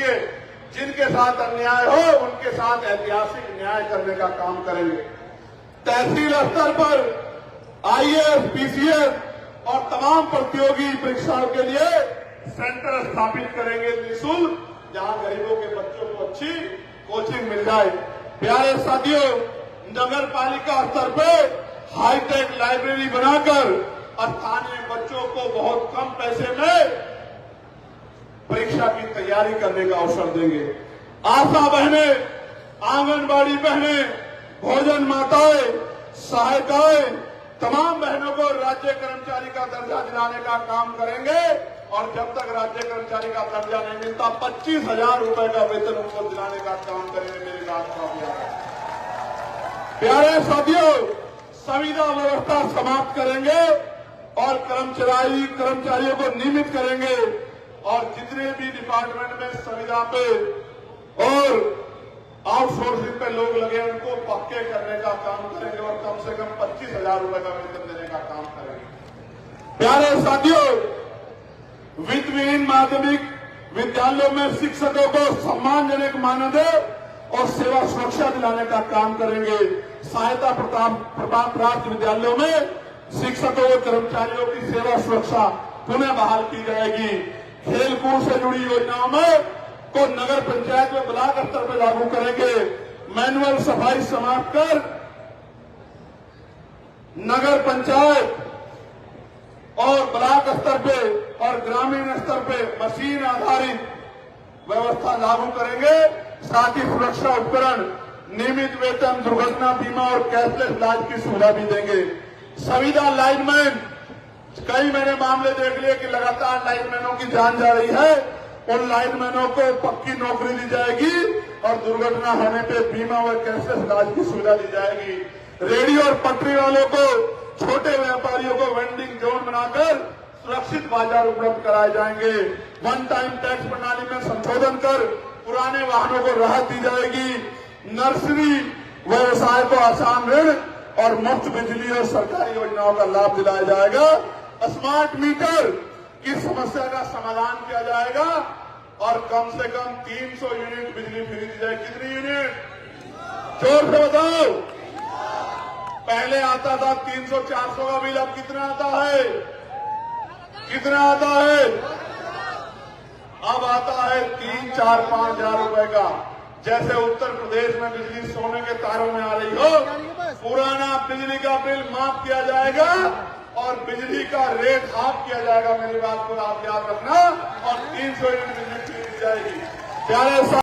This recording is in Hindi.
के जिनके साथ अन्याय हो उनके साथ ऐतिहासिक न्याय करने का काम करेंगे। तहसील स्तर पर आईएएस, पीसीएस और तमाम प्रतियोगी परीक्षाओं के लिए सेंटर स्थापित करेंगे निःशुल्क, जहां गरीबों के बच्चों को अच्छी कोचिंग मिल जाए। प्यारे साथियों, नगर पालिका स्तर पे हाईटेक लाइब्रेरी बनाकर स्थानीय बच्चों को बहुत कम पैसे में परीक्षा की तैयारी करने का अवसर देंगे। आशा बहनें, आंगनबाड़ी बहनें, भोजन माताएं, सहायिकाएं, तमाम बहनों को राज्य कर्मचारी का दर्जा दिलाने का काम करेंगे और जब तक राज्य कर्मचारी का दर्जा नहीं मिलता 25,000 रुपए का वेतन उनको दिलाने का काम करेंगे। मेरी बात का अभियान। प्यारे साथियों, संविदा व्यवस्था समाप्त करेंगे और कर्मचारियों को नियमित करेंगे और जितने भी डिपार्टमेंट में संविदा पे और आउटसोर्सिंग पे लोग लगे उनको पक्के करने का काम करेंगे और कम से कम 25,000 रुपए का वेतन देने का काम करेंगे। प्यारे साथियों, वित्तविहीन माध्यमिक विद्यालयों में शिक्षकों को सम्मानजनक मानदेय और सेवा सुरक्षा दिलाने का काम करेंगे। सहायता प्राप्त विद्यालयों में शिक्षकों और कर्मचारियों की सेवा सुरक्षा पुनः बहाल की जाएगी। खेलकूद से जुड़ी योजनाओं में को नगर पंचायत में ब्लॉक स्तर पर लागू करेंगे। मैनुअल सफाई समाप्त कर नगर पंचायत और ब्लॉक स्तर पे और ग्रामीण स्तर पे मशीन आधारित व्यवस्था लागू करेंगे। साथ ही सुरक्षा उपकरण, नियमित वेतन, दुर्घटना बीमा और कैशलेस इलाज की सुविधा भी देंगे। संविदा लाइनमैन, कई मैंने मामले देख लिए कि लगातार लाइनमैनों की जान जा रही है। उन लाइनमैनों को पक्की नौकरी दी जाएगी और दुर्घटना होने पे बीमा व कैशलेस इलाज की सुविधा दी जाएगी। रेहड़ी और पटरी वालों को, छोटे व्यापारियों को वेंडिंग जोन बनाकर सुरक्षित बाजार उपलब्ध कराए जाएंगे। वन टाइम टैक्स प्रणाली में संशोधन कर पुराने वाहनों को राहत दी जाएगी। नर्सरी व्यवसाय को आसान ऋण और मुफ्त बिजली और सरकारी योजनाओं का लाभ दिलाया जाएगा। स्मार्ट मीटर की समस्या का समाधान किया जाएगा और कम से कम 300 यूनिट बिजली फ्री दी जाएगी। कितनी यूनिट? जोर से बताओ। पहले आता था 300-400 का बिल, अब कितना आता है? कितना आता है? अब आता है 3-4-5 हजार रुपए का। जैसे उत्तर प्रदेश में बिजली सोने के तारों में आ रही हो, पुराना बिजली का बिल माफ किया जाएगा और बिजली का रेट हाफ किया जाएगा। मेरी बात को आप याद रखना और 300 यूनिट बिजली फ्री दी जाएगी। प्यारे